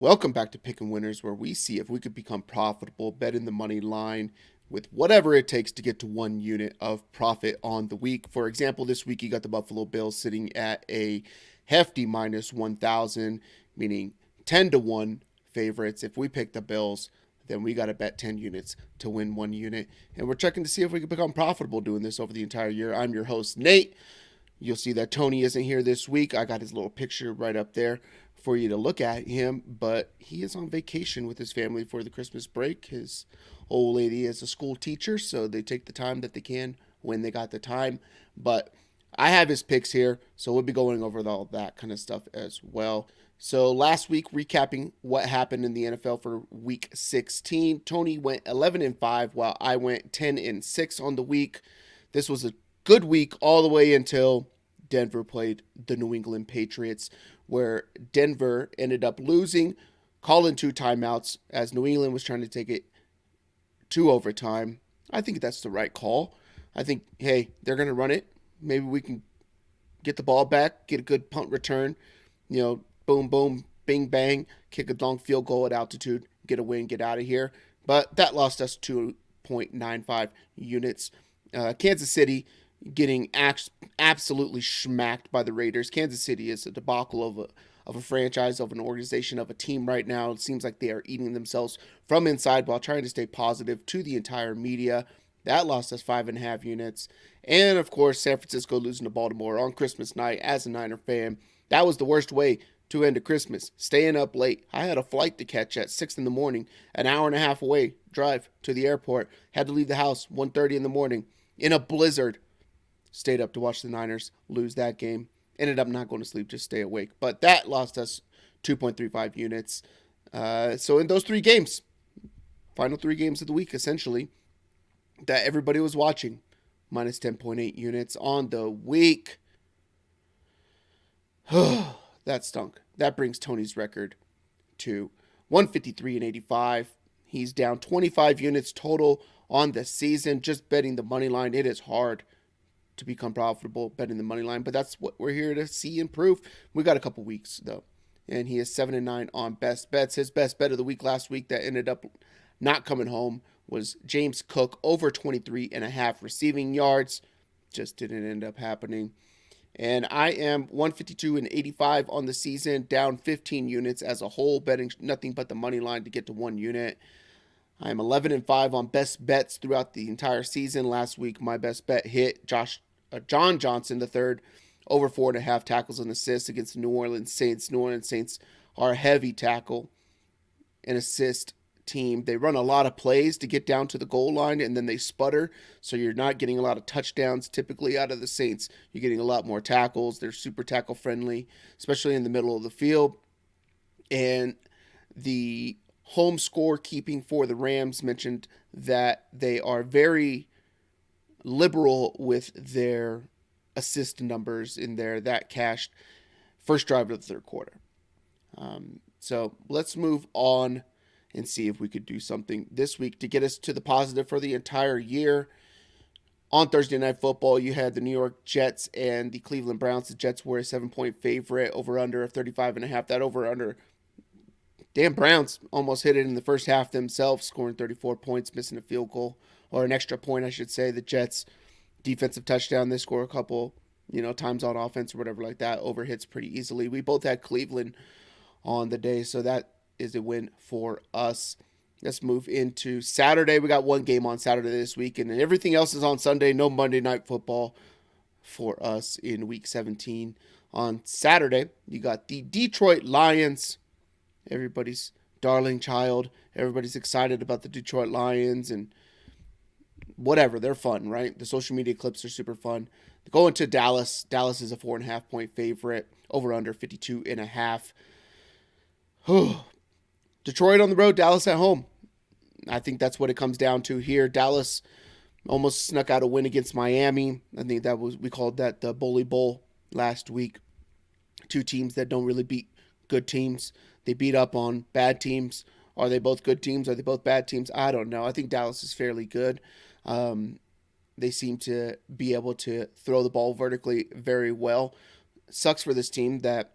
Welcome back to Pickin Winners, where we see if we could become profitable betting the money line with whatever it takes to get to 1 unit of profit on the week. For example, this week you got the Buffalo Bills sitting at a hefty minus 1,000, meaning 10 to 1 favorites. If we pick the Bills, then we got to bet 10 units to win 1 unit. And we're checking to see if we can become profitable doing this over the entire year. I'm your host, Nate. You'll see that Tony isn't here this week. I got his little picture right up there for you to look at him, but he is on vacation with his family for the Christmas break. His old lady is a school teacher, so they take the time that they can when they got the time. But I have his picks here, so we'll be going over all that kind of stuff as well. So last week, recapping what happened in the NFL for Week 16, Tony went 11-5, while I went 10-6 on the week. This was a good week all the way until Denver played the New England Patriots, where Denver ended up losing, calling 2 timeouts as New England was trying to take it to overtime. I think that's the right call. I think, hey, they're going to run it. Maybe we can get the ball back, get a good punt return, boom, boom, bing, bang, kick a long field goal at altitude, get a win, get out of here. But that lost us 2.95 units. Kansas City getting absolutely smacked by the Raiders. Kansas City is a debacle of a franchise, of an organization, of a team right now. It seems like they are eating themselves from inside while trying to stay positive to the entire media. That lost us 5.5 units. And, of course, San Francisco losing to Baltimore on Christmas night as a Niner fan. That was the worst way to end a Christmas, staying up late. I had a flight to catch at 6 in the morning, an hour and a half away, drive to the airport. Had to leave the house 1:30 in the morning in a blizzard. Stayed up to watch the Niners lose that game. Ended up not going to sleep, just stay awake. But that lost us 2.35 units. So in those 3 games, final 3 games of the week, essentially, that everybody was watching, minus 10.8 units on the week. That stunk. That brings Tony's record to 153-85. He's down 25 units total on the season. Just betting the money line, it is hard to become profitable betting the money line, but that's what we're here to see improve. We got a couple weeks though, and he is 7-9 on best bets. His best bet of the week last week that ended up not coming home was James Cook over 23.5 receiving yards. Just didn't end up happening. And I am 152-85 on the season, down 15 units as a whole, betting nothing but the money line to get to 1 unit. I'm 11-5 on best bets throughout the entire season. Last week, my best bet hit John Johnson III over 4.5 tackles and assists against the New Orleans Saints. New Orleans Saints are a heavy tackle and assist team. They run a lot of plays to get down to the goal line, and then they sputter, so you're not getting a lot of touchdowns typically out of the Saints. You're getting a lot more tackles. They're super tackle friendly, especially in the middle of the field. And the home score keeping for the Rams mentioned that they are very liberal with their assist numbers in there that cashed first drive of the third quarter. So let's move on and see if we could do something this week to get us to the positive for the entire year. On Thursday Night Football, you had the New York Jets and the Cleveland Browns. The Jets were a 7-point favorite, over-under of 35.5. That over-under, damn, Browns almost hit it in the first half themselves, scoring 34 points, missing a field goal, or an extra point, I should say. The Jets, defensive touchdown, they score a couple, times on offense or whatever like that, overhits pretty easily. We both had Cleveland on the day, so that is a win for us. Let's move into Saturday. We got 1 game on Saturday this week, and everything else is on Sunday. No Monday Night Football for us in Week 17. On Saturday, you got the Detroit Lions, everybody's darling child. Everybody's excited about the Detroit Lions, and whatever, they're fun, right? The social media clips are super fun. Going to Dallas. Dallas is a 4.5-point favorite, over under 52.5. Detroit on the road, Dallas at home. I think that's what it comes down to here. Dallas almost snuck out a win against Miami. I think we called that the Bully Bowl last week. 2 teams that don't really beat good teams. They beat up on bad teams. Are they both good teams? Are they both bad teams? I don't know. I think Dallas is fairly good. They seem to be able to throw the ball vertically very well. Sucks for this team that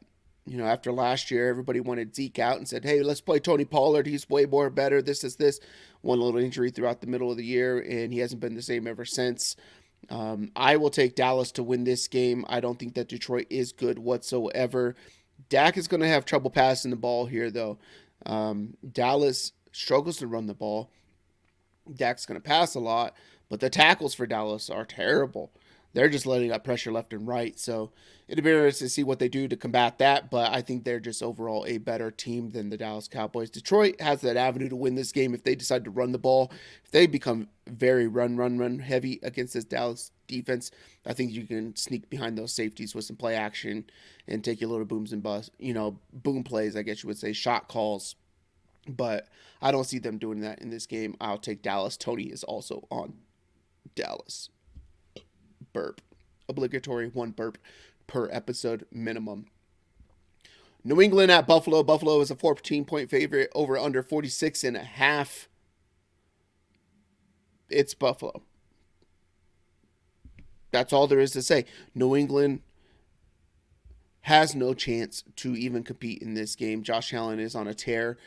After last year, everybody wanted Zeke out and said, hey, let's play Tony Pollard. He's way more better. This is this. One little injury throughout the middle of the year, and he hasn't been the same ever since. I will take Dallas to win this game. I don't think that Detroit is good whatsoever. Dak is going to have trouble passing the ball here, though. Dallas struggles to run the ball. Dak's going to pass a lot, but the tackles for Dallas are terrible. They're just letting up pressure left and right. So it'll be interesting to see what they do to combat that, but I think they're just overall a better team than the Dallas Cowboys. Detroit has that avenue to win this game if they decide to run the ball. If they become very run heavy against this Dallas defense, I think you can sneak behind those safeties with some play action and take your little booms and busts, boom plays, I guess you would say, shot calls. But I don't see them doing that in this game. I'll take Dallas. Tony is also on Dallas. Burp. Obligatory 1 burp per episode minimum. New England at Buffalo. Buffalo is a 14-point favorite, over under 46.5. It's Buffalo. That's all there is to say. New England has no chance to even compete in this game. Josh Allen is on a tear.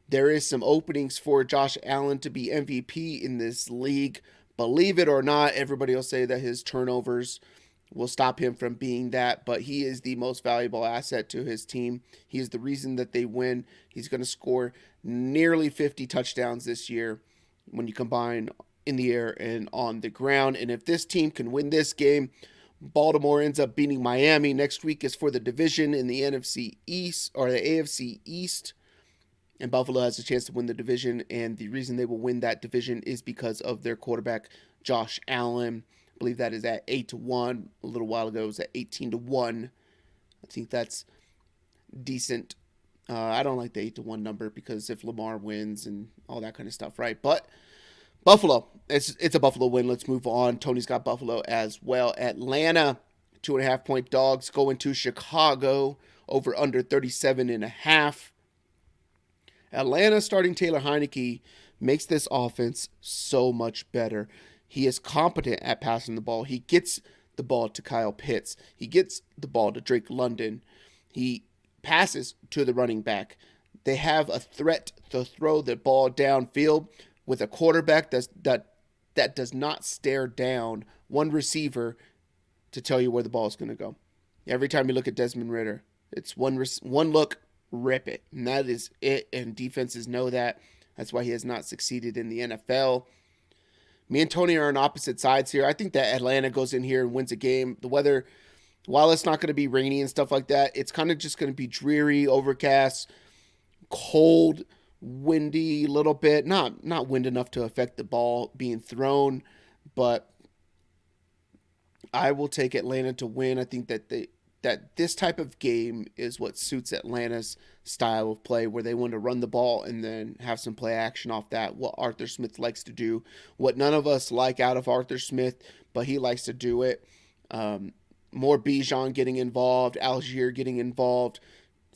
There is some openings for Josh Allen to be MVP in this league. Believe it or not, everybody will say that his turnovers will stop him from being that, but he is the most valuable asset to his team. He is the reason that they win. He's going to score nearly 50 touchdowns this year when you combine in the air and on the ground. And if this team can win this game, Baltimore ends up beating Miami. Next week is for the division in the NFC East or the AFC East. And Buffalo has a chance to win the division, and the reason they will win that division is because of their quarterback, Josh Allen. I believe that is at 8-1. A little while ago, it was at 18-1. I think that's decent. I don't like the 8-1 number because if Lamar wins and all that kind of stuff, right? But Buffalo, it's a Buffalo win. Let's move on. Tony's got Buffalo as well. Atlanta, 2.5-point dogs going to Chicago, over under 37.5. Atlanta starting Taylor Heineke makes this offense so much better. He is competent at passing the ball. He gets the ball to Kyle Pitts. He gets the ball to Drake London. He passes to the running back. They have a threat to throw the ball downfield with a quarterback that does not stare down one receiver to tell you where the ball is going to go. Every time you look at Desmond Ridder, it's one look, rip it. And that is it. And defenses know that. That's why he has not succeeded in the NFL. Me and Tony are on opposite sides here. I think that Atlanta goes in here and wins a game. The weather, while it's not going to be rainy and stuff like that, it's kind of just going to be dreary, overcast, cold, windy a little bit. Not wind enough to affect the ball being thrown, but I will take Atlanta to win. I think that this type of game is what suits Atlanta's style of play, where they want to run the ball and then have some play action off that, what Arthur Smith likes to do, what none of us like out of Arthur Smith, but he likes to do it. More Bijan getting involved, Algier getting involved.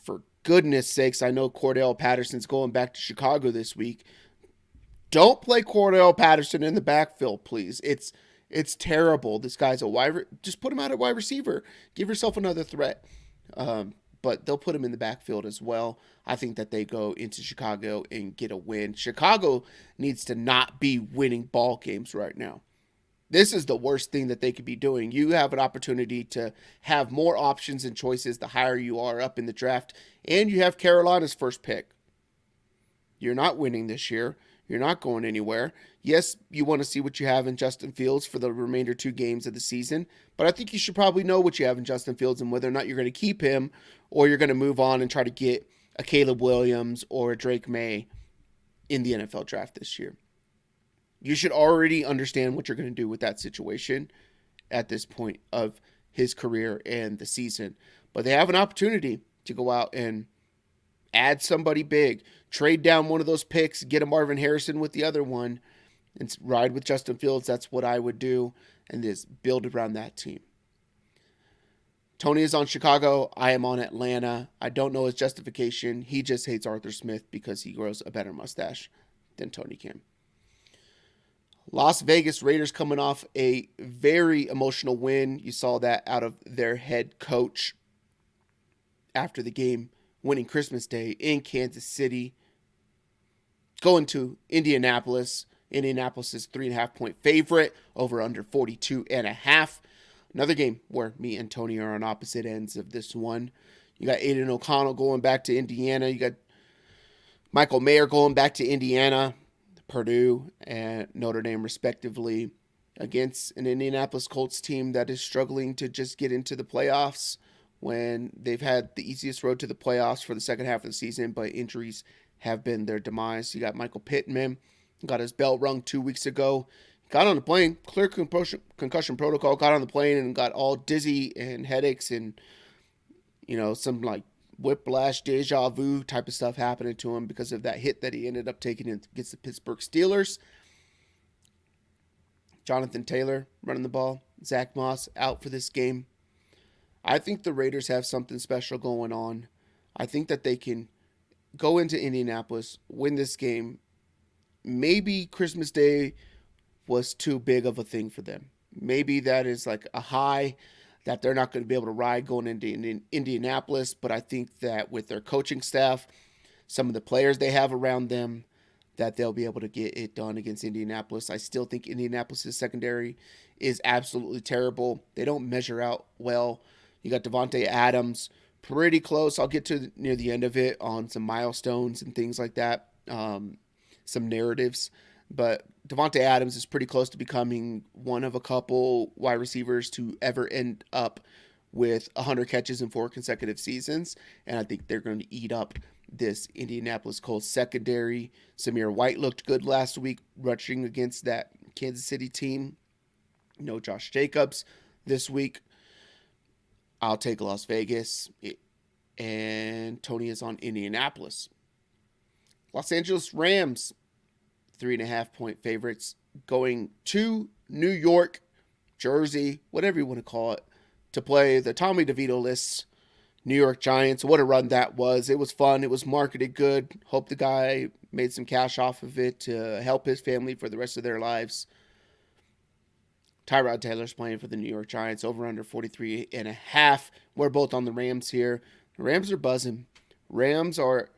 For goodness sakes, I know Cordell Patterson's going back to Chicago this week. Don't play Cordell Patterson in the backfield, please. It's terrible. This guy's just put him out at wide receiver. Give yourself another threat. But they'll put him in the backfield as well. I think that they go into Chicago and get a win. Chicago needs to not be winning ball games right now. This is the worst thing that they could be doing. You have an opportunity to have more options and choices the higher you are up in the draft, and you have Carolina's first pick. You're not winning this year. You're not going anywhere. Yes, you want to see what you have in Justin Fields for the remainder 2 games of the season, but I think you should probably know what you have in Justin Fields and whether or not you're going to keep him or you're going to move on and try to get a Caleb Williams or a Drake May in the NFL draft this year. You should already understand what you're going to do with that situation at this point of his career and the season. But they have an opportunity to go out and add somebody big, trade down one of those picks, get a Marvin Harrison with the other one, and ride with Justin Fields. That's what I would do, and just build around that team. Tony is on Chicago. I am on Atlanta. I don't know his justification. He just hates Arthur Smith because he grows a better mustache than Tony can. Las Vegas Raiders coming off a very emotional win. You saw that out of their head coach after the game, winning Christmas Day in Kansas City, going to Indianapolis. Indianapolis is 3.5-point favorite, over under 42.5. Another game where me and Tony are on opposite ends of this one. You got Aiden O'Connell going back to Indiana. You got Michael Mayer going back to Indiana, Purdue, and Notre Dame, respectively, against an Indianapolis Colts team that is struggling to just get into the playoffs when they've had the easiest road to the playoffs for the second half of the season, but injuries have been their demise. You got Michael Pittman, got his bell rung 2 weeks ago, got on the plane, clear concussion protocol, got on the plane and got all dizzy and headaches and, some like whiplash, deja vu type of stuff happening to him because of that hit that he ended up taking against the Pittsburgh Steelers. Jonathan Taylor running the ball. Zach Moss out for this game. I think the Raiders have something special going on. I think that they can go into Indianapolis, win this game. Maybe Christmas Day was too big of a thing for them. Maybe that is like a high that they're not going to be able to ride going into Indianapolis. But I think that with their coaching staff, some of the players they have around them, that they'll be able to get it done against Indianapolis. I still think Indianapolis' secondary is absolutely terrible. They don't measure out well. You got Devontae Adams, pretty close. I'll get to near the end of it on some milestones and things like that, some narratives. But Devontae Adams is pretty close to becoming one of a couple wide receivers to ever end up with 100 catches in 4 consecutive seasons. And I think they're going to eat up this Indianapolis Colts secondary. Samir White looked good last week, rushing against that Kansas City team. No Josh Jacobs this week. I'll take Las Vegas. And Tony is on Indianapolis. Los Angeles Rams, 3.5-point favorites, going to New York, Jersey, whatever you want to call it, to play the Tommy DeVito-less New York Giants. What a run that was. It was fun. It was marketed good. Hope the guy made some cash off of it to help his family for the rest of their lives. Tyrod Taylor's playing for the New York Giants, over under 43.5. We're both on the Rams here. The Rams are buzzing. Rams are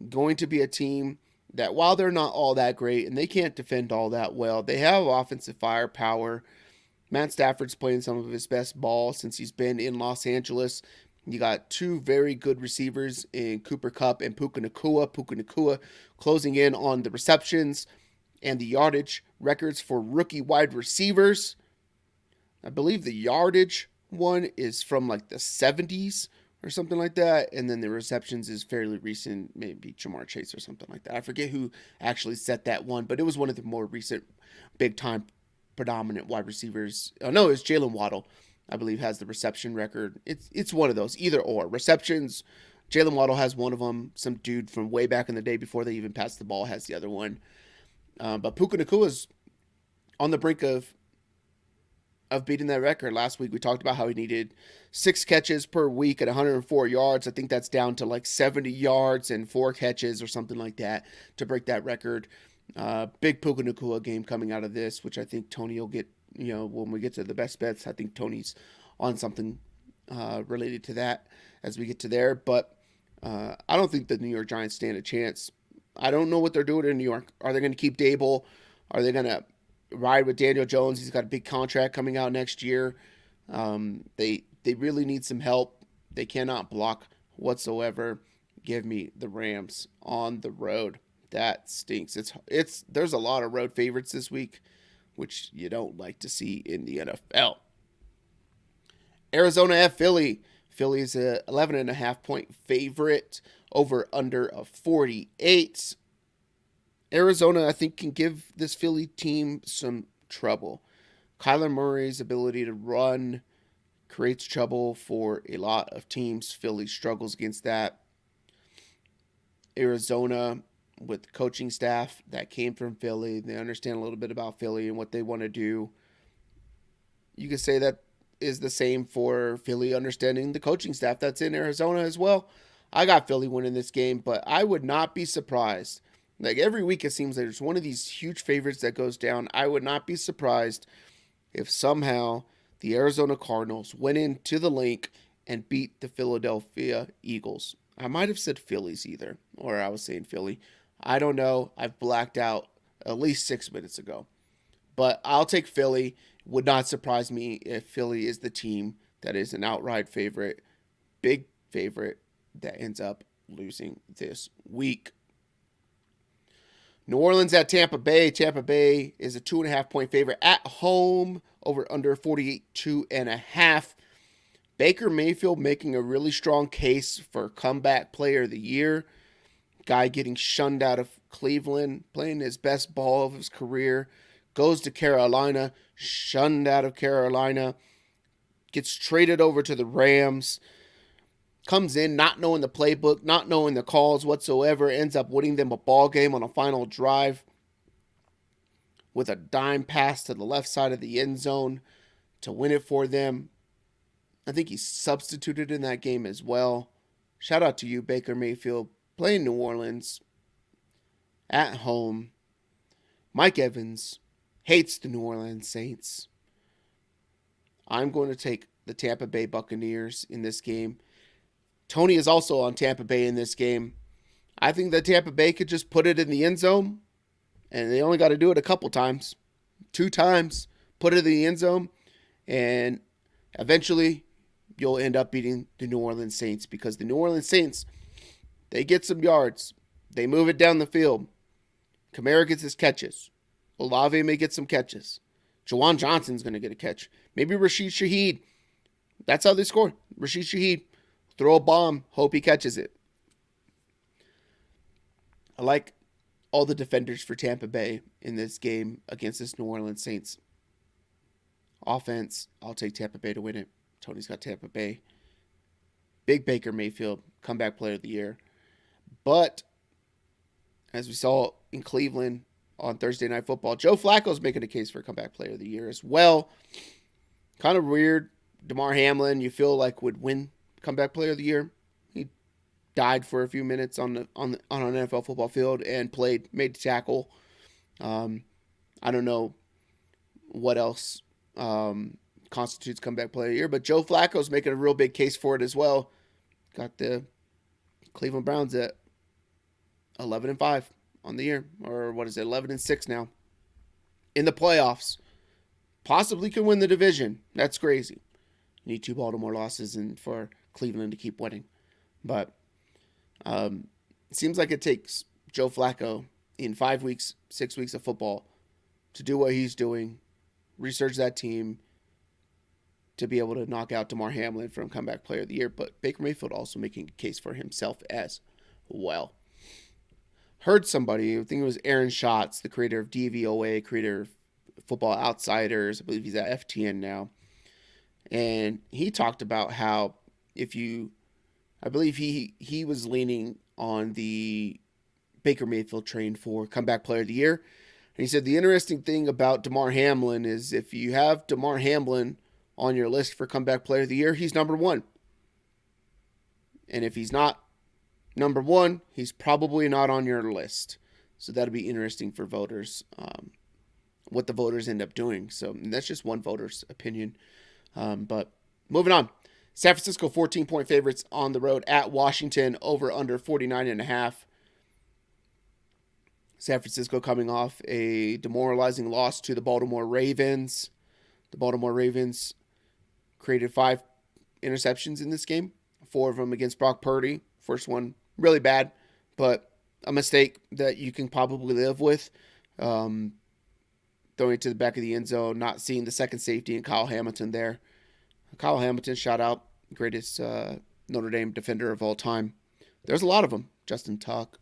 going to be a team that, while they're not all that great and they can't defend all that well, they have offensive firepower. Matt Stafford's playing some of his best ball since he's been in Los Angeles. You got 2 very good receivers in Cooper Kupp and Puka Nacua. Puka Nacua closing in on the receptions and the yardage records for rookie wide receivers. I believe the yardage one is from like the 70s or something like that. And then the receptions is fairly recent, maybe Jamar Chase or something like that. I forget who actually set that one, but it was one of the more recent big-time predominant wide receivers. Oh, no, it's Jalen Waddle, I believe, has the reception record. It's one of those, either or. Receptions, Jalen Waddle has one of them. Some dude from way back in the day before they even passed the ball has the other one. But Puka Nacua is on the brink of beating that record. Last week we talked about how he needed 6 catches per week at 104 yards. I think that's down to like 70 yards and 4 catches or something like that to break that record. Big Puka Nacua game coming out of this, which I think Tony will get, when we get to the best bets. I think Tony's on something related to that as we get to there. But I don't think the New York Giants stand a chance. I don't know what they're doing in New York. Are they going to keep Dable? Are they going to ride with Daniel Jones? He's got a big contract coming out next year. They really need some help. They cannot block whatsoever. Give me the Rams on the road. That stinks. There's a lot of road favorites this week, which you don't like to see in the NFL. Arizona at Philly. Philly's a 11.5-point favorite, over under of 48. Arizona, I think, can give this Philly team some trouble. Kyler Murray's ability to run creates trouble for a lot of teams. Philly struggles against that. Arizona, with the coaching staff that came from Philly, they understand a little bit about Philly and what they want to do. You could say that is the same for Philly understanding the coaching staff that's in Arizona as well. I got Philly winning this game, but I would not be surprised. Like every week it seems like there's one of these huge favorites that goes down. I would not be surprised if somehow the Arizona Cardinals went into the link and beat the Philadelphia Eagles. I might have said Phillies either, or I was saying Philly. I don't know. I've blacked out at least 6 minutes ago. But I'll take Philly. Would not surprise me if Philly is the team that is an outright favorite, big favorite, that ends up losing this week. New Orleans at Tampa Bay. Tampa Bay is a 2.5-point favorite at home, over under 48.5. Baker Mayfield making a really strong case for comeback player of the year. Guy getting shunned out of Cleveland, playing his best ball of his career. Goes to Carolina, shunned out of Carolina. Gets traded over to the Rams. Comes in not knowing the playbook, not knowing the calls whatsoever. Ends up winning them a ball game on a final drive with a dime pass to the left side of the end zone to win it for them. I think he's substituted in that game as well. Shout out to you, Baker Mayfield, playing New Orleans at home. Mike Evans hates the New Orleans Saints. I'm going to take the Tampa Bay Buccaneers in this game. Tony is also on Tampa Bay in this game. I think that Tampa Bay could just put it in the end zone, and they only got to do it a couple times. 2 times, put it in the end zone, and eventually you'll end up beating the New Orleans Saints, because the New Orleans Saints, they get some yards. They move it down the field. Kamara gets his catches. Olave may get some catches. Jawan Johnson's going to get a catch. Maybe Rashid Shaheed. That's how they score. Rashid Shaheed. Throw a bomb. Hope he catches it. I like all the defenders for Tampa Bay in this game against this New Orleans Saints. Offense, I'll take Tampa Bay to win it. Tony's got Tampa Bay. Big Baker Mayfield, comeback player of the year. But, as we saw in Cleveland on Thursday Night Football, Joe Flacco's making a case for comeback player of the year as well. Kind of weird. Damar Hamlin, you feel like would win comeback player of the year. He died for a few minutes on an NFL football field and made the tackle. I don't know what else constitutes comeback player of the year, but Joe Flacco's making a real big case for it as well. Got the Cleveland Browns at 11-5 on the year, or what is it, 11-6 now in the playoffs. Possibly can win the division. That's crazy. You need 2 Baltimore losses and for Cleveland to keep winning. But it seems like it takes Joe Flacco in 5 weeks, 6 weeks of football to do what he's doing, research that team, to be able to knock out Damar Hamlin from comeback player of the year. But Baker Mayfield also making a case for himself as well. Heard somebody, I think it was Aaron Schatz, the creator of DVOA, creator of Football Outsiders. I believe he's at FTN now. And he talked about how I believe he was leaning on the Baker Mayfield train for comeback player of the year. And he said the interesting thing about Damar Hamlin is if you have Damar Hamlin on your list for comeback player of the year, he's number 1. And if he's not number 1, he's probably not on your list. So that'll be interesting for voters, what the voters end up doing. So that's just one voter's opinion. But moving on. San Francisco 14-point favorites on the road at Washington, over under 49.5. San Francisco coming off a demoralizing loss to the Baltimore Ravens. The Baltimore Ravens created 5 interceptions in this game, 4 of them against Brock Purdy. First one really bad, but a mistake that you can probably live with. Throwing it to the back of the end zone, not seeing the second safety and Kyle Hamilton there. Kyle Hamilton, shout out, greatest Notre Dame defender of all time. There's a lot of them. Justin Tuck,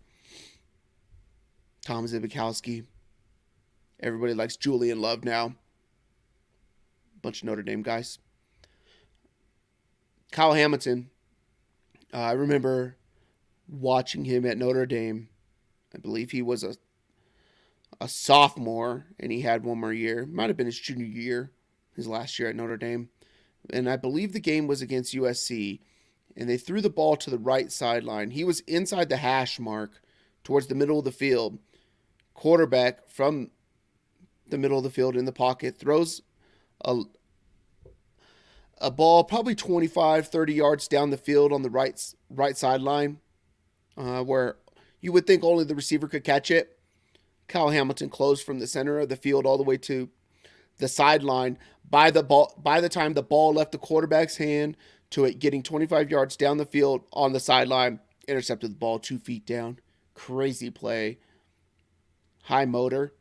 Tom Zibikowski. Everybody likes Julian Love now. Bunch of Notre Dame guys. Kyle Hamilton, I remember watching him at Notre Dame. I believe he was a sophomore, and he had one more year. Might have been his junior year, his last year at Notre Dame. And I believe the game was against USC, and they threw the ball to the right sideline. He was inside the hash mark towards the middle of the field. Quarterback from the middle of the field in the pocket throws a ball probably 25, 30 yards down the field on the right sideline, where you would think only the receiver could catch it. Kyle Hamilton closed from the center of the field all the way to the sideline. By the time the ball left the quarterback's hand to it getting 25 yards down the field on the sideline, intercepted the ball 2 feet down. Crazy play. High motor.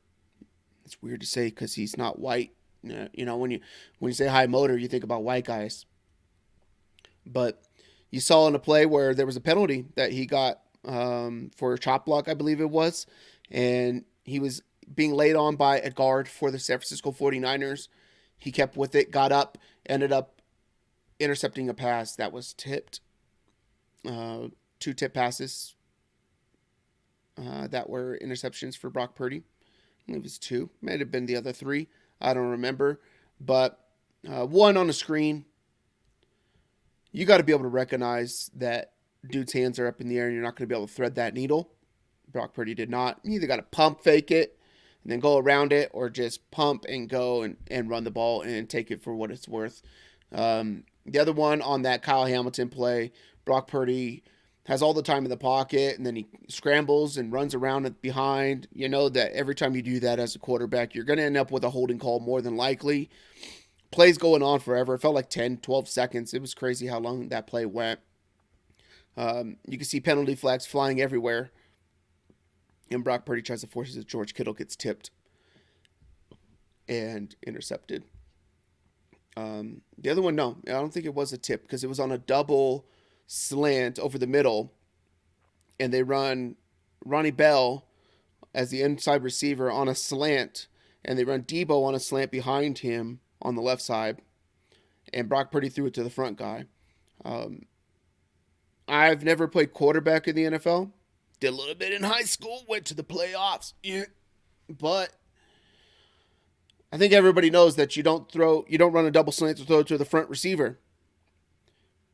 It's weird to say because he's not white. You know, when you say high motor, you think about white guys. But you saw in a play where there was a penalty that he got for a chop block, I believe it was. And he was being laid on by a guard for the San Francisco 49ers. He kept with it, got up, ended up intercepting a pass that was tipped. 2 tip passes that were interceptions for Brock Purdy. I believe it was 2. Might have been the other 3. I don't remember. But 1 on the screen. You got to be able to recognize that dude's hands are up in the air and you're not going to be able to thread that needle. Brock Purdy did not. You either got to pump fake it and then go around it, or just pump and go and run the ball and take it for what it's worth. The other one on that Kyle Hamilton play, Brock Purdy has all the time in the pocket, and then he scrambles and runs around it behind. You know that every time you do that as a quarterback, you're going to end up with a holding call more than likely. Plays going on forever. It felt like 10, 12 seconds. It was crazy how long that play went. You can see penalty flags flying everywhere. And Brock Purdy tries to force it. George Kittle gets tipped and intercepted. The other one, no. I don't think it was a tip because it was on a double slant over the middle. And they run Ronnie Bell as the inside receiver on a slant. And they run Debo on a slant behind him on the left side. And Brock Purdy threw it to the front guy. I've never played quarterback in the NFL. Did a little bit in high school. Went to the playoffs. Yeah. But I think everybody knows that you don't run a double slant to throw to the front receiver.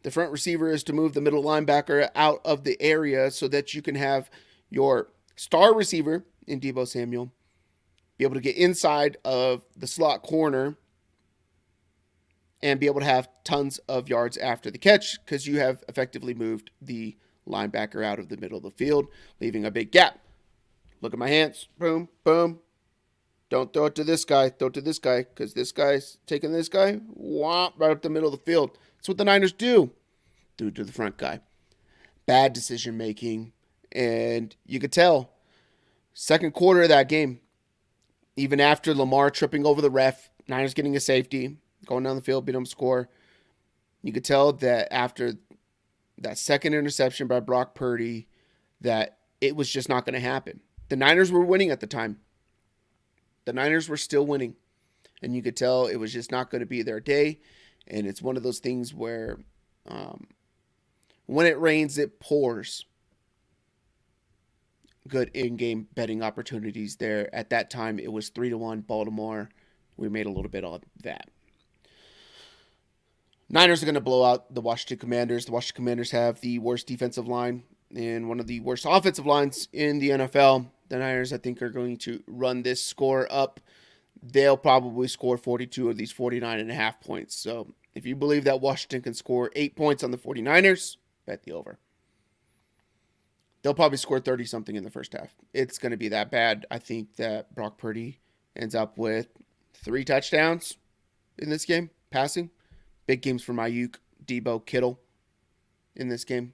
The front receiver is to move the middle linebacker out of the area so that you can have your star receiver in Deebo Samuel be able to get inside of the slot corner and be able to have tons of yards after the catch because you have effectively moved the linebacker out of the middle of the field, leaving a big gap. Look at my hands. Boom, boom. Don't throw it to this guy. Throw it to this guy because this guy's taking this guy. Whomp, right up the middle of the field. That's what the Niners do. Do it to the front guy. Bad decision making. And you could tell, second quarter of that game, even after Lamar tripping over the ref, Niners getting a safety, going down the field, beat them score. You could tell that after that second interception by Brock Purdy, that it was just not going to happen. The Niners were winning at the time. The Niners were still winning. And you could tell it was just not going to be their day. And it's one of those things where when it rains, it pours. Good in-game betting opportunities there. At that time, it was 3-1 Baltimore. We made a little bit of that. Niners are going to blow out the Washington Commanders. The Washington Commanders have the worst defensive line and one of the worst offensive lines in the NFL. The Niners, I think, are going to run this score up. They'll probably score 42 of these 49.5 points. So if you believe that Washington can score 8 points on the 49ers, bet the over. They'll probably score 30-something in the first half. It's going to be that bad. I think that Brock Purdy ends up with 3 touchdowns in this game, passing. Big games for Ayuk, Debo, Kittle in this game.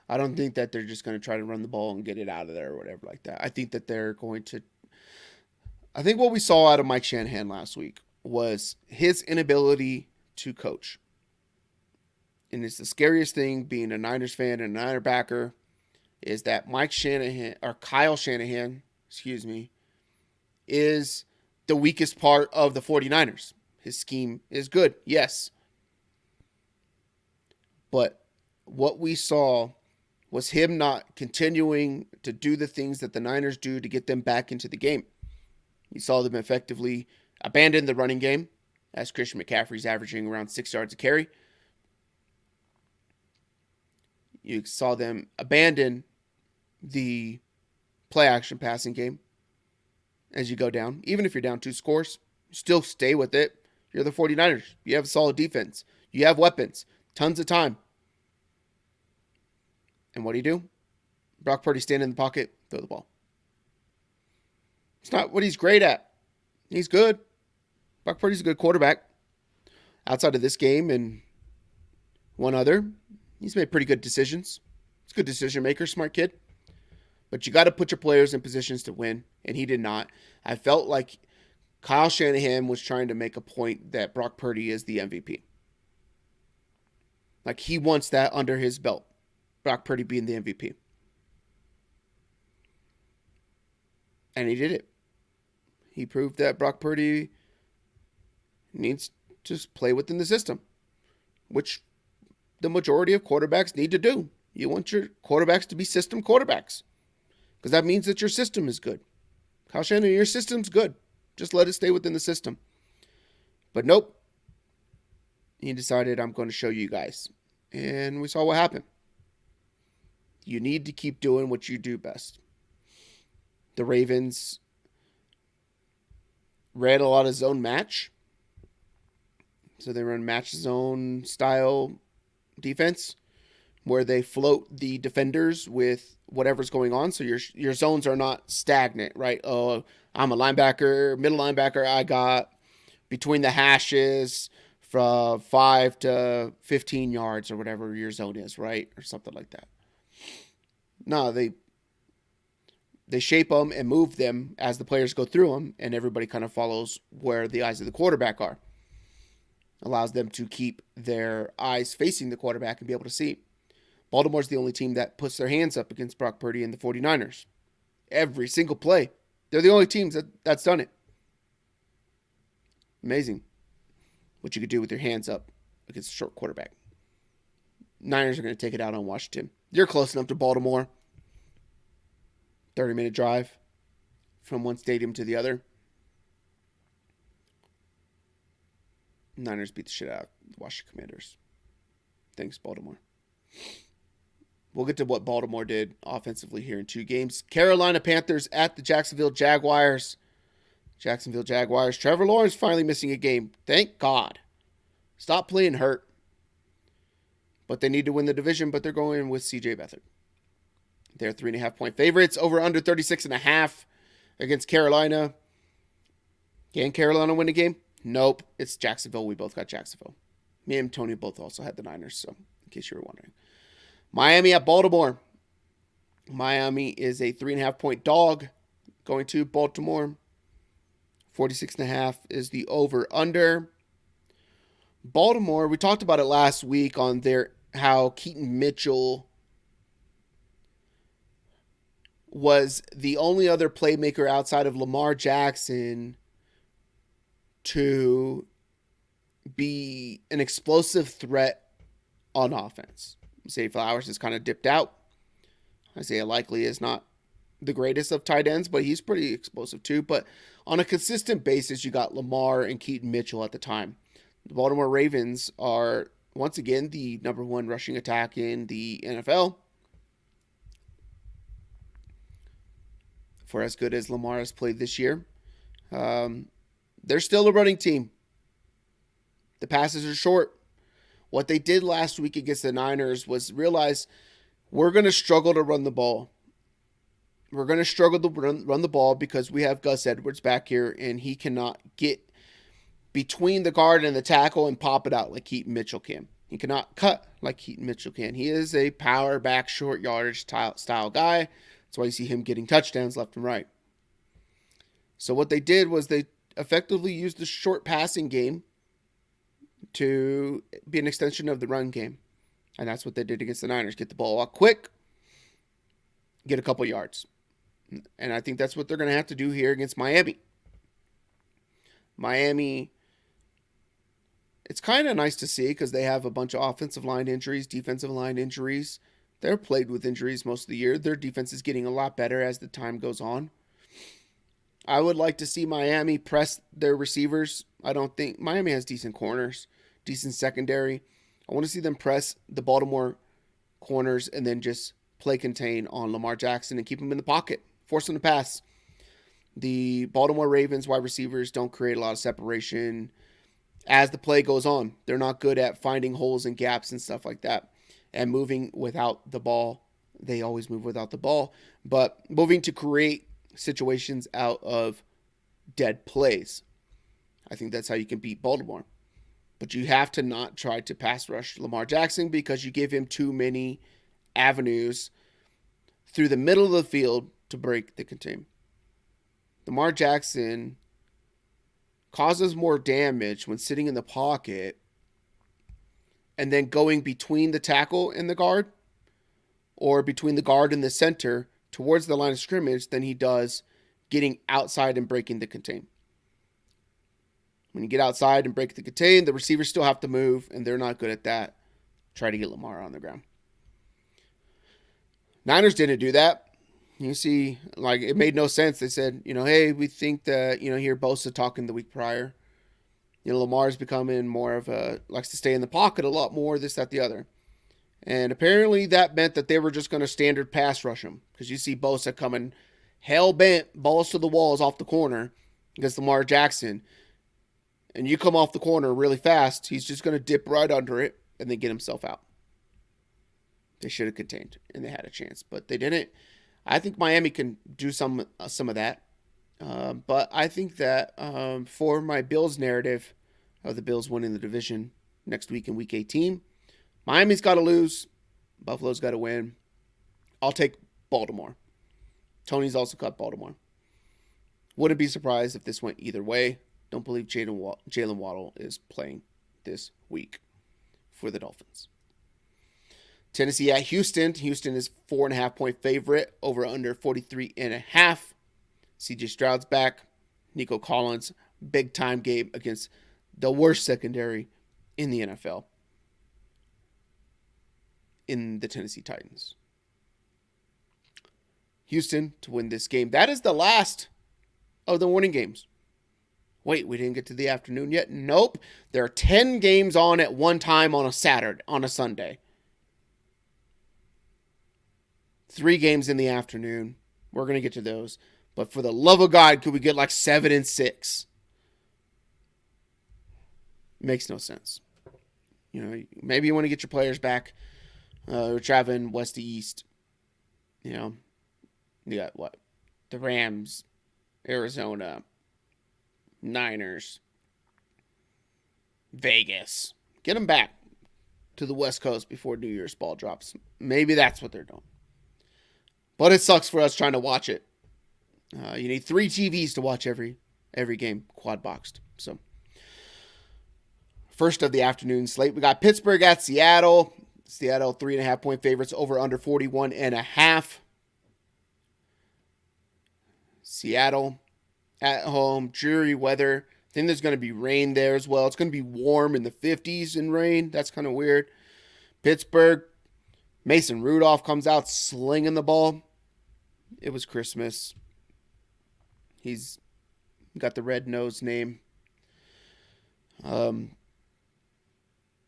I don't think that they're just going to try to run the ball and get it out of there or whatever like that. I think that they're going to... I think what we saw out of Mike Shanahan last week was his inability to coach. And it's the scariest thing being a Niners fan and a Niner backer is that Kyle Shanahan, is the weakest part of the 49ers. His scheme is good, yes. But what we saw was him not continuing to do the things that the Niners do to get them back into the game. You saw them effectively abandon the running game as Christian McCaffrey's averaging around 6 yards a carry. You saw them abandon the play-action passing game as you go down. Even if you're down 2 scores, still stay with it. You're the 49ers. You have a solid defense. You have weapons. Tons of time. And what do? Brock Purdy stand in the pocket, throw the ball. It's not what he's great at. He's good. Brock Purdy's a good quarterback. Outside of this game and one other, he's made pretty good decisions. He's a good decision maker, smart kid. But you got to put your players in positions to win, and he did not. I felt like Kyle Shanahan was trying to make a point that Brock Purdy is the MVP. Like he wants that under his belt. Brock Purdy being the MVP. And he did it. He proved that Brock Purdy needs to play within the system, which the majority of quarterbacks need to do. You want your quarterbacks to be system quarterbacks because that means that your system is good. Kyle Shanahan, your system's good. Just let it stay within the system. But nope. He decided, I'm going to show you guys. And we saw what happened. You need to keep doing what you do best. The Ravens ran a lot of zone match. So they run match zone style defense where they float the defenders with whatever's going on. So your zones are not stagnant, right? Oh, I'm a linebacker, middle linebacker. I got between the hashes from 5 to 15 yards or whatever your zone is, right? Or something like that. No, they shape them and move them as the players go through them, and everybody kind of follows where the eyes of the quarterback are. Allows them to keep their eyes facing the quarterback and be able to see. Baltimore's the only team that puts their hands up against Brock Purdy and the 49ers. Every single play. They're the only teams that's done it. Amazing what you could do with your hands up against a short quarterback. Niners are going to take it out on Washington. You're close enough to Baltimore. 30-minute drive from one stadium to the other. Niners beat the shit out of the Washington Commanders. Thanks, Baltimore. We'll get to what Baltimore did offensively here in 2 games. Carolina Panthers at the Jacksonville Jaguars. Jacksonville Jaguars. Trevor Lawrence finally missing a game. Thank God. Stop playing hurt. But they need to win the division, but they're going with C.J. Beathard. They're 3.5-point favorites. Over under 36.5 against Carolina. Can Carolina win a game? Nope. It's Jacksonville. We both got Jacksonville. Me and Tony both also had the Niners, so in case you were wondering. Miami at Baltimore. Miami is a 3.5-point dog going to Baltimore. 46.5 is the over-under. Baltimore, we talked about it last week on how Keaton Mitchell was the only other playmaker outside of Lamar Jackson to be an explosive threat on offense. Zay Flowers has kind of dipped out. Isaiah Likely is not the greatest of tight ends, but he's pretty explosive too. But on a consistent basis, you got Lamar and Keaton Mitchell at the time. The Baltimore Ravens are, once again, the number 1 rushing attack in the NFL. For as good as Lamar has played this year. They're still a running team. The passes are short. What they did last week against the Niners was realize we're going to struggle to run the ball. We're going to struggle to run the ball because we have Gus Edwards back here, and he cannot get between the guard and the tackle and pop it out like Keaton Mitchell can. He cannot cut like Keaton Mitchell can. He is a power back, short yardage style guy. That's why you see him getting touchdowns left and right. So what they did was they effectively used the short passing game to be an extension of the run game. And that's what they did against the Niners. Get the ball out quick, get a couple yards. And I think that's what they're going to have to do here against Miami. Miami, it's kind of nice to see because they have a bunch of offensive line injuries, defensive line injuries. They're plagued with injuries most of the year. Their defense is getting a lot better as the time goes on. I would like to see Miami press their receivers. I don't think Miami has decent corners, decent secondary. I want to see them press the Baltimore corners and then just play contain on Lamar Jackson and keep him in the pocket, force him to pass. The Baltimore Ravens wide receivers don't create a lot of separation. as the play goes on. They're not good at finding holes and gaps and stuff like that and moving without the ball. They always move without the ball, but moving to create situations out of dead plays. I think that's how you can beat Baltimore. But you have to not try to pass rush Lamar Jackson because you give him too many avenues through the middle of the field to break the contain. Lamar Jackson causes more damage when sitting in the pocket and then going between the tackle and the guard or between the guard and the center towards the line of scrimmage than he does getting outside and breaking the contain. When you get outside and break the contain, the receivers still have to move, and they're not good at that. Try to get Lamar on the ground. Niners didn't do that. You see, like, it made no sense. They said, hey, we think that, hear Bosa talking the week prior. Lamar's becoming more of likes to stay in the pocket a lot more, this, that, the other. And apparently that meant that they were just going to standard pass rush him. Because you see Bosa coming hell-bent, balls to the walls off the corner against Lamar Jackson. And you come off the corner really fast, he's just going to dip right under it and then get himself out. They should have contained, and they had a chance, but they didn't. I think Miami can do some of that. But I think that for my Bills narrative of the Bills winning the division next week in Week 18, Miami's got to lose. Buffalo's got to win. I'll take Baltimore. Tony's also got Baltimore. Wouldn't be surprised if this went either way. Don't believe Jalen Waddle is playing this week for the Dolphins. Tennessee at Houston. Houston is 4.5-point favorite. Over under 43.5. CJ Stroud's back. Nico Collins. Big time game against the worst secondary in the NFL. In the Tennessee Titans. Houston to win this game. That is the last of the morning games. Wait, we didn't get to the afternoon yet? Nope. There are 10 games on at one time on a Sunday. 3 games in the afternoon. We're going to get to those. But for the love of God, could we get like 7 and 6? Makes no sense. Maybe you want to get your players back. We're traveling west to east. You got what? The Rams, Arizona, Niners, Vegas. Get them back to the West Coast before New Year's ball drops. Maybe that's what they're doing. But it sucks for us trying to watch it. You need 3 TVs to watch every game quad boxed. So, first of the afternoon slate, we got Pittsburgh at Seattle. Seattle 3.5-point favorites, over under 41.5. Seattle at home, dreary weather. I think there's going to be rain there as well. It's going to be warm in the 50s and rain. That's kind of weird. Pittsburgh, Mason Rudolph comes out slinging the ball. It was Christmas. He's got the red-nosed name.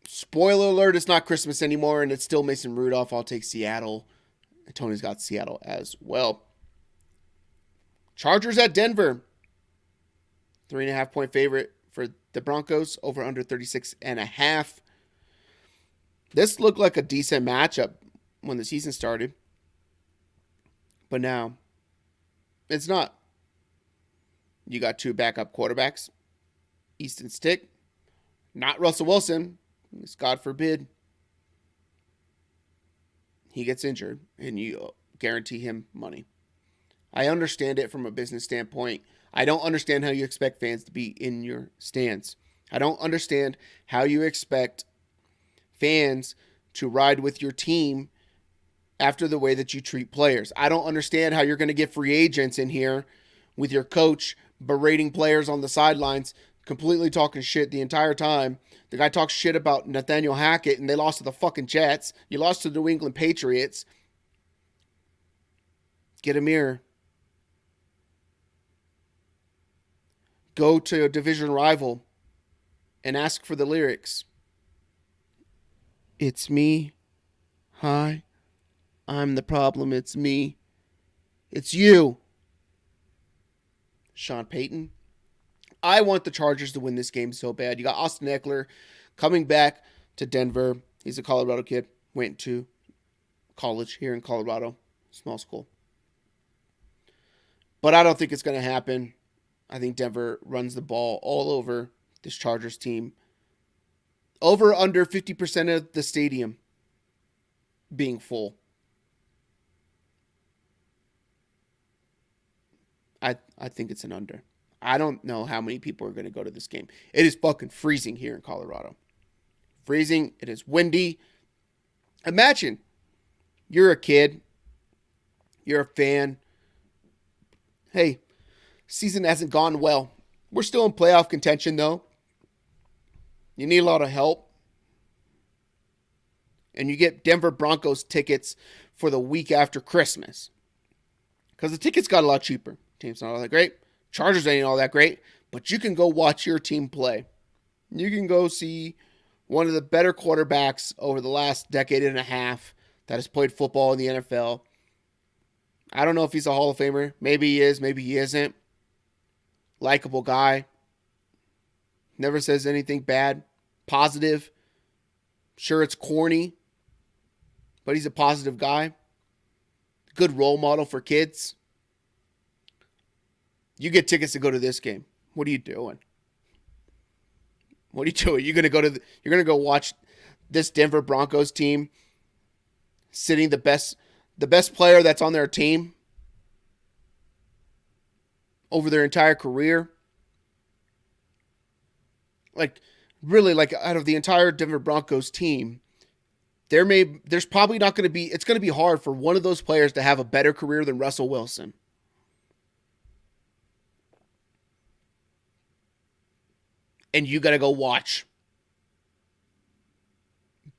Spoiler alert, it's not Christmas anymore, and it's still Mason Rudolph. I'll take Seattle. Tony's got Seattle as well. Chargers at Denver. 3.5-point favorite for the Broncos, over under 36.5. This looked like a decent matchup when the season started. But now, it's not. You got 2 backup quarterbacks. Easton Stick. Not Russell Wilson. God forbid he gets injured and you guarantee him money. I understand it from a business standpoint. I don't understand how you expect fans to be in your stands. I don't understand how you expect fans to ride with your team after the way that you treat players. I don't understand how you're going to get free agents in here with your coach berating players on the sidelines, completely talking shit the entire time. The guy talks shit about Nathaniel Hackett, and they lost to the fucking Jets. You lost to the New England Patriots. Get a mirror. Go to a division rival and ask for the lyrics. It's me. Hi. I'm the problem. It's me. It's you. Sean Payton. I want the Chargers to win this game so bad. You got Austin Eckler coming back to Denver. He's a Colorado kid. Went to college here in Colorado. Small school. But I don't think it's going to happen. I think Denver runs the ball all over this Chargers team. Over under 50% of the stadium being full. I think it's an under. I don't know how many people are going to go to this game. It is fucking freezing here in Colorado. Freezing. It is windy. Imagine you're a kid. You're a fan. Hey, season hasn't gone well. We're still in playoff contention, though. You need a lot of help. And you get Denver Broncos tickets for the week after Christmas. Because the tickets got a lot cheaper. Team's not all that great. Chargers ain't all that great. But you can go watch your team play. You can go see one of the better quarterbacks over the last decade and a half that has played football in the NFL. I don't know if he's a Hall of Famer. Maybe he is. Maybe he isn't. Likeable guy. Never says anything bad. Positive. Sure, it's corny. But he's a positive guy. Good role model for kids. You get tickets to go to this game. What are you doing? What are you doing? You're gonna go watch this Denver Broncos team sitting the best player that's on their team over their entire career. Like, really, like, out of the entire Denver Broncos team, there's probably not going to be, it's going to be hard for one of those players to have a better career than Russell Wilson. And you got to go watch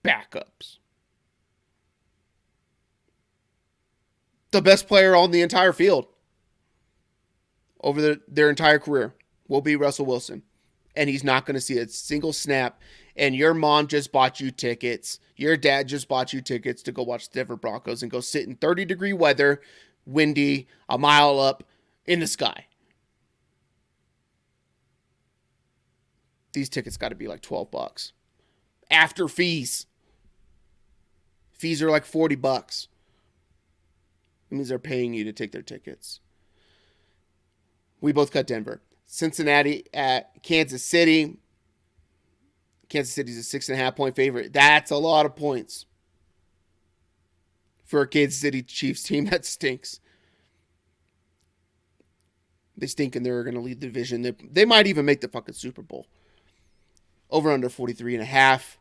backups. The best player on the entire field over their entire career will be Russell Wilson. And he's not going to see a single snap. And your mom just bought you tickets. Your dad just bought you tickets to go watch the Denver Broncos and go sit in 30-degree weather, windy, a mile up in the sky. These tickets got to be like $12 after fees. Fees are like $40. It means they're paying you to take their tickets. We both got Denver. Cincinnati at Kansas City. Kansas City's a 6.5-point favorite. That's a lot of points for a Kansas City Chiefs team that stinks. They stink and they're going to lead the division. They might even make the fucking Super Bowl. Over under 43.5.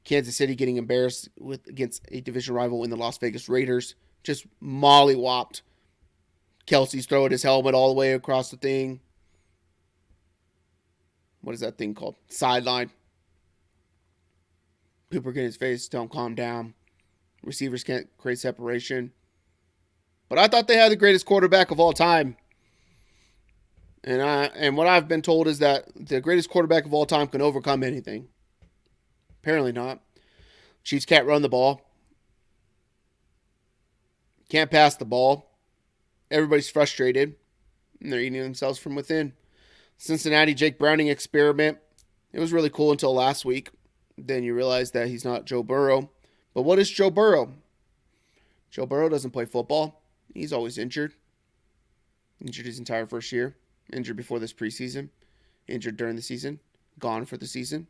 Kansas City getting embarrassed against a division rival in the Las Vegas Raiders. Just mollywopped. Kelsey's throwing his helmet all the way across the thing. What is that thing called? Sideline. People are getting his face. Don't calm down. Receivers can't create separation. But I thought they had the greatest quarterback of all time. And what I've been told is that the greatest quarterback of all time can overcome anything. Apparently not. Chiefs can't run the ball. Can't pass the ball. Everybody's frustrated. And they're eating themselves from within. Cincinnati Jake Browning experiment. It was really cool until last week. Then you realize that he's not Joe Burrow. But what is Joe Burrow? Joe Burrow doesn't play football. He's always injured. Injured his entire first year. Injured before this preseason. Injured during the season. Gone for the season.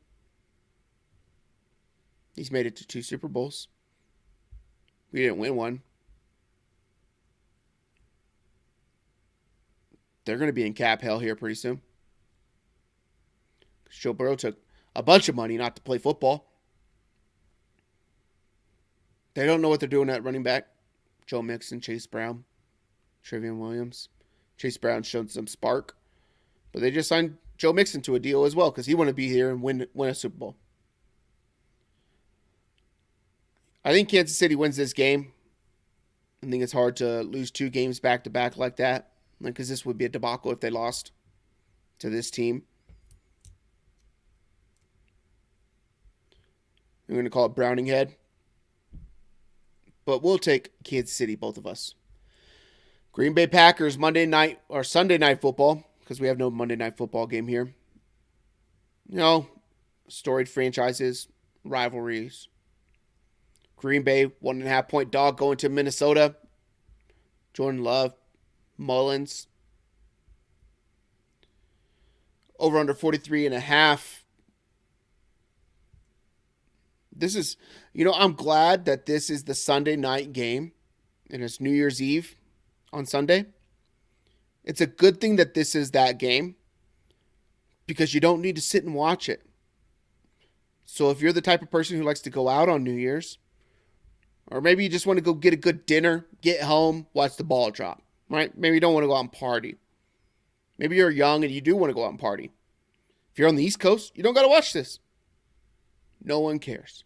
He's made it to 2 Super Bowls. We didn't win one. They're going to be in cap hell here pretty soon. Joe Burrow took a bunch of money not to play football. They don't know what they're doing at running back. Joe Mixon, Chase Brown, Trevion Williams. Chase Brown showed some spark. But they just signed Joe Mixon to a deal as well because he wanted to be here and win a Super Bowl. I think Kansas City wins this game. I think it's hard to lose 2 games back-to-back like that. Because this would be a debacle if they lost to this team. I'm going to call it Browning Head. But we'll take Kansas City, both of us. Green Bay Packers Monday night or Sunday night football. because we have no Monday Night Football game here. You know, storied franchises, rivalries. Green Bay, 1.5-point dog going to Minnesota. Jordan Love, Mullins. Over under 43.5. This is, I'm glad that this is the Sunday night game and it's New Year's Eve on Sunday. It's a good thing that this is that game because you don't need to sit and watch it. So if you're the type of person who likes to go out on New Year's, or maybe you just want to go get a good dinner, get home, watch the ball drop, right? Maybe you don't want to go out and party. Maybe you're young and you do want to go out and party. If you're on the East Coast, you don't got to watch this. No one cares.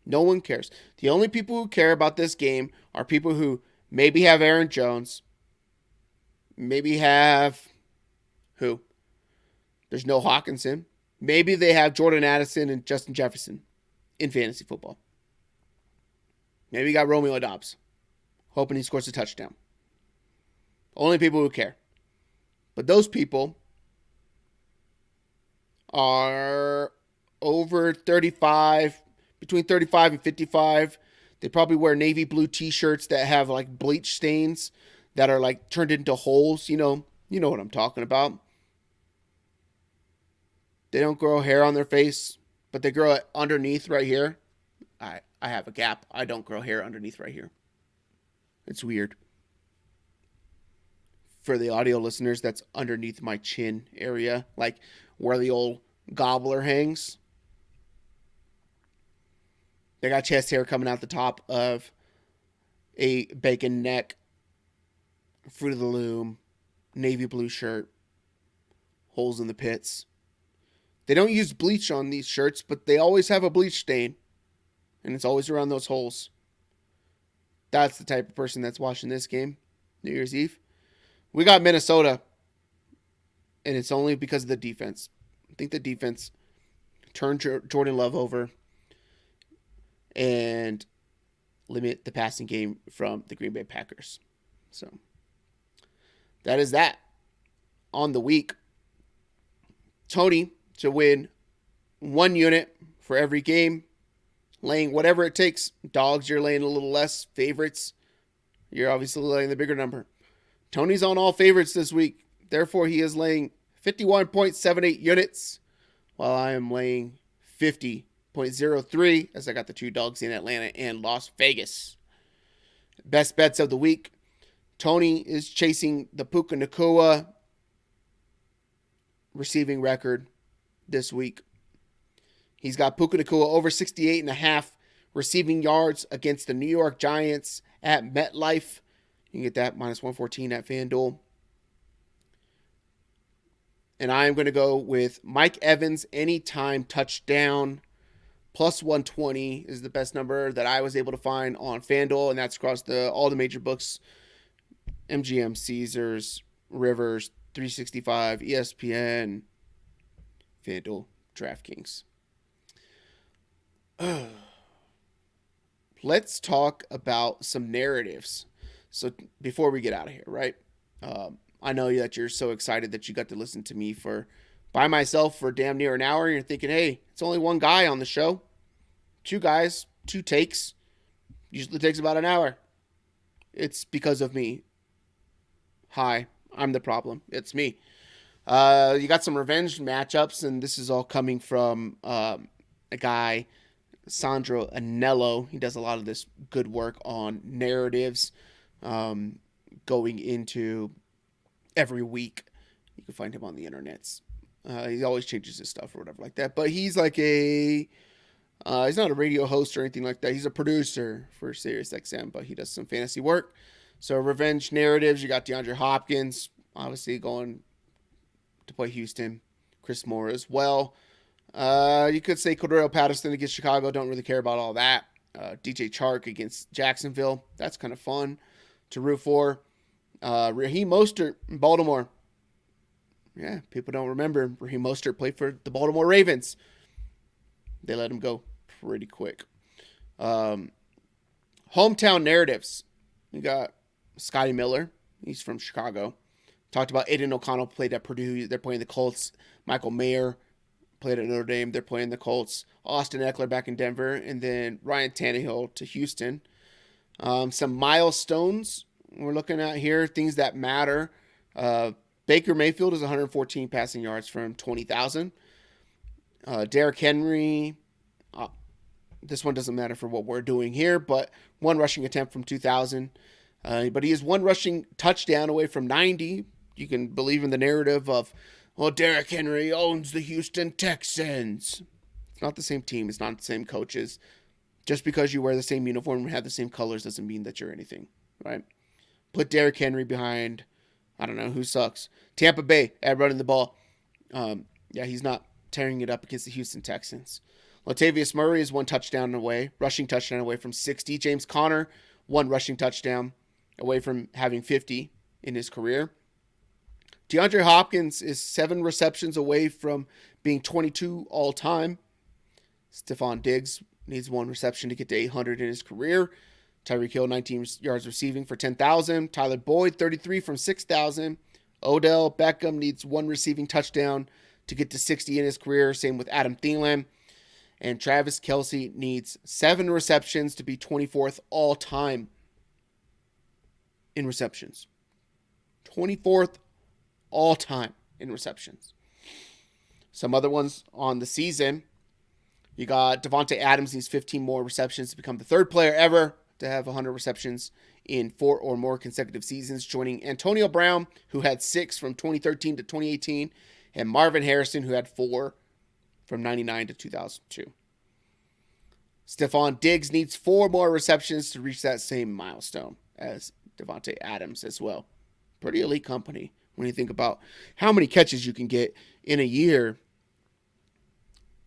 No one cares. The only people who care about this game are people who maybe have Aaron Jones, maybe have who? There's no Hawkinson. Maybe they have Jordan Addison and Justin Jefferson in fantasy football. Maybe you got Romeo Doubs, hoping he scores a touchdown. Only people who care. But those people are over 35, between 35 and 55. They probably wear navy blue t-shirts that have like bleach stains that are like turned into holes. You know what I'm talking about. They don't grow hair on their face, but they grow it underneath right here. I have a gap. I don't grow hair underneath right here. It's weird. For the audio listeners, that's underneath my chin area, like where the old gobbler hangs. They got chest hair coming out the top of a bacon neck, Fruit of the Loom, navy blue shirt, holes in the pits. They don't use bleach on these shirts, but they always have a bleach stain, and it's always around those holes. That's the type of person that's watching this game, New Year's Eve. We got Minnesota, and it's only because of the defense. I think the defense turned Jordan Love over and limit the passing game from the Green Bay Packers. So that is that on the week. Tony to win 1 unit for every game, laying whatever it takes. Dogs, you're laying a little less. Favorites, you're obviously laying the bigger number. Tony's on all favorites this week. Therefore, he is laying 51.78 units, while I am laying 50.03 as I got the 2 dogs in Atlanta and Las Vegas. Best bets of the week. Tony is chasing the Puka Nacua receiving record this week. He's got Puka Nacua over 68.5 receiving yards against the New York Giants at MetLife. You can get that minus 114 at FanDuel. And I am going to go with Mike Evans anytime touchdown. Plus 120 is the best number that I was able to find on FanDuel, and that's across all the major books. MGM, Caesars, Rivers, 365, ESPN, FanDuel, DraftKings. Let's talk about some narratives. So before we get out of here, right? I know that you're so excited that you got to listen to me by myself for damn near an hour. And you're thinking, hey, it's only one guy on the show. 2 guys, 2 takes. Usually takes about an hour. It's because of me. Hi, I'm the problem. It's me. You got some revenge matchups, and this is all coming from a guy, Sandro Anello. He does a lot of this good work on narratives going into every week. You can find him on the internets. He always changes his stuff or whatever like that. But he's like he's not a radio host or anything like that. He's a producer for SiriusXM, but he does some fantasy work. So revenge narratives, you got DeAndre Hopkins, obviously going to play Houston. Chris Moore as well. You could say Cordero Patterson against Chicago. Don't really care about all that. DJ Chark against Jacksonville. That's kind of fun to root for. Raheem Mostert in Baltimore. Yeah, people don't remember. Raheem Mostert played for the Baltimore Ravens. They let him go pretty quick. Hometown narratives. You got Scotty Miller He's from Chicago. Talked about Aiden O'Connell, played at Purdue. They're playing the Colts. Michael Mayer played at Notre Dame. They're playing the Colts. Austin Eckler back in Denver. And then Ryan Tannehill to Houston. Some milestones we're looking at here, things that matter. Baker Mayfield is 114 passing yards from 20,000. Derrick Henry, this one doesn't matter for what we're doing here, but one rushing attempt from 2,000. But he is one rushing touchdown away from 90. You can believe in the narrative of, well, Derrick Henry owns the Houston Texans. It's not the same team. It's not the same coaches. Just because you wear the same uniform and have the same colors doesn't mean that you're anything, right? Put Derrick Henry behind, I don't know, who sucks. Tampa Bay at running the ball. He's not tearing it up against the Houston Texans. Latavius Murray is one touchdown away, rushing touchdown away from 60. James Conner, one rushing touchdown away from having 50 in his career. DeAndre Hopkins is 7 receptions away from being 22 all-time. Stephon Diggs needs 1 reception to get to 800 in his career. Tyreek Hill, 19 yards receiving for 10,000. Tyler Boyd, 33 from 6,000. Odell Beckham needs 1 receiving touchdown to get to 60 in his career. Same with Adam Thielen. And Travis Kelce needs 7 receptions to be 24th all-time in receptions. 24th all-time in receptions. Some other ones on the season. You got Devontae Adams needs 15 more receptions to become the 3rd player ever to have 100 receptions in 4 or more consecutive seasons, joining Antonio Brown, who had 6 from 2013 to 2018, and Marvin Harrison, who had 4 from 99 to 2002. Stephon Diggs needs 4 more receptions to reach that same milestone as Devontae Adams as well. Pretty elite company when you think about how many catches you can get in a year.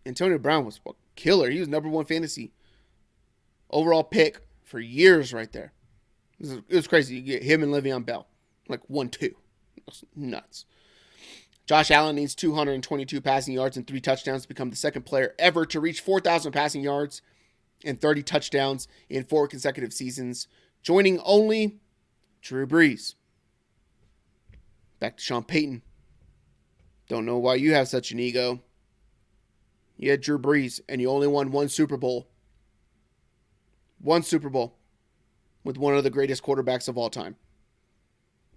Antonio Brown was a killer. He was number 1 fantasy overall pick for years right there. It was crazy. You get him and Le'Veon Bell. Like 1-2. That's nuts. Josh Allen needs 222 passing yards and 3 touchdowns to become the 2nd player ever to reach 4,000 passing yards and 30 touchdowns in 4 consecutive seasons, joining only Drew Brees. Back to Sean Payton. Don't know why you have such an ego. You had Drew Brees, and you only won 1 Super Bowl. 1 Super Bowl with one of the greatest quarterbacks of all time.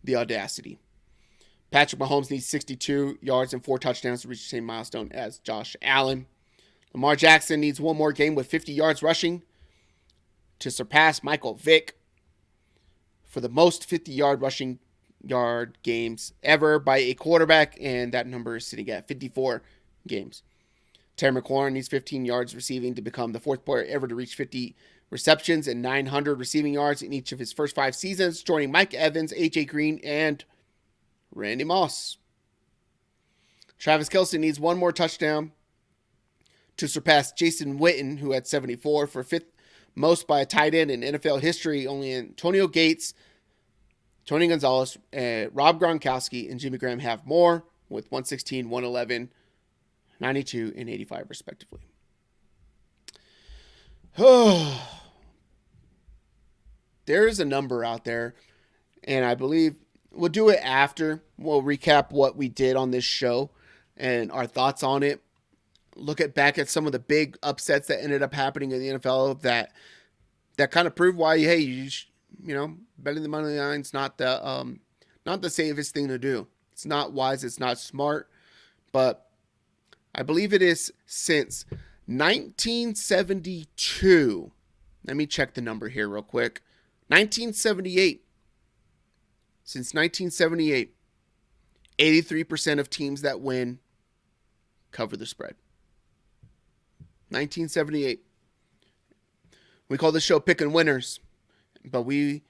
The audacity. Patrick Mahomes needs 62 yards and 4 touchdowns to reach the same milestone as Josh Allen. Lamar Jackson needs 1 more game with 50 yards rushing to surpass Michael Vick for the most 50-yard rushing yard games ever by a quarterback, and that number is sitting at 54 games. Terry McLaurin needs 15 yards receiving to become the 4th player ever to reach 50 receptions and 900 receiving yards in each of his first 5 seasons, joining Mike Evans, AJ Green, and Randy Moss. Travis Kelce needs 1 more touchdown to surpass Jason Witten, who had 74 for 5th most by a tight end in NFL history. Only Antonio Gates, Tony Gonzalez, Rob Gronkowski, and Jimmy Graham have more with 116, 111, 92, and 85 respectively. There is a number out there, and I believe we'll do it after. We'll recap what we did on this show and our thoughts on it. Look back at some of the big upsets that ended up happening in the NFL that kind of prove why, hey, you know, betting the money line's not the safest thing to do. It's not wise. It's not smart. But I believe it is since 1972. Let me check the number here real quick. 1978. Since 1978, 83% of teams that win cover the spread. 1978. We call this show Pickin' Winners, but we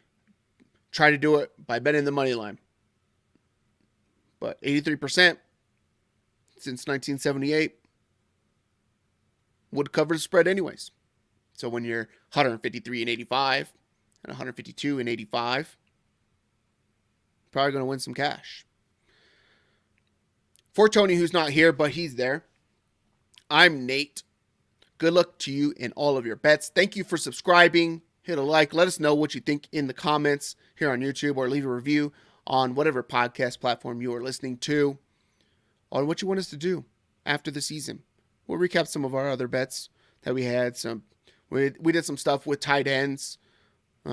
try to do it by betting the money line. But 83% since 1978 would cover the spread anyways. So when you're 153 and 85 and 152 and 85, probably going to win some cash. For Tony, who's not here, but he's there, I'm Nate. Good luck to you in all of your bets. Thank you for subscribing. Hit a like. Let us know what you think in the comments here on YouTube, or leave a review on whatever podcast platform you are listening to on what you want us to do after the season. We'll recap some of our other bets that we had. We did some stuff with tight ends. I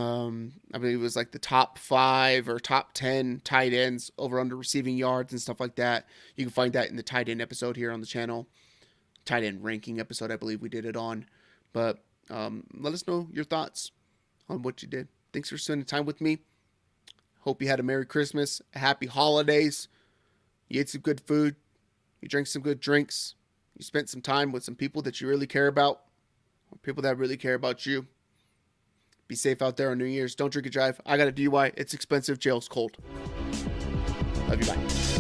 believe it was like the top 5 or top 10 tight ends over under receiving yards and stuff like that. You can find that in the tight end episode here on the channel. Tight end ranking episode, I believe we did it on. But let us know your thoughts on what you did. Thanks for spending time with me. Hope you had a Merry Christmas, a Happy Holidays. You ate some good food. You drank some good drinks. You spent some time with some people that you really care about, or people that really care about you. Be safe out there on New Year's. Don't drink and drive. I got a DUI. It's expensive. Jail's cold. Love you. Bye.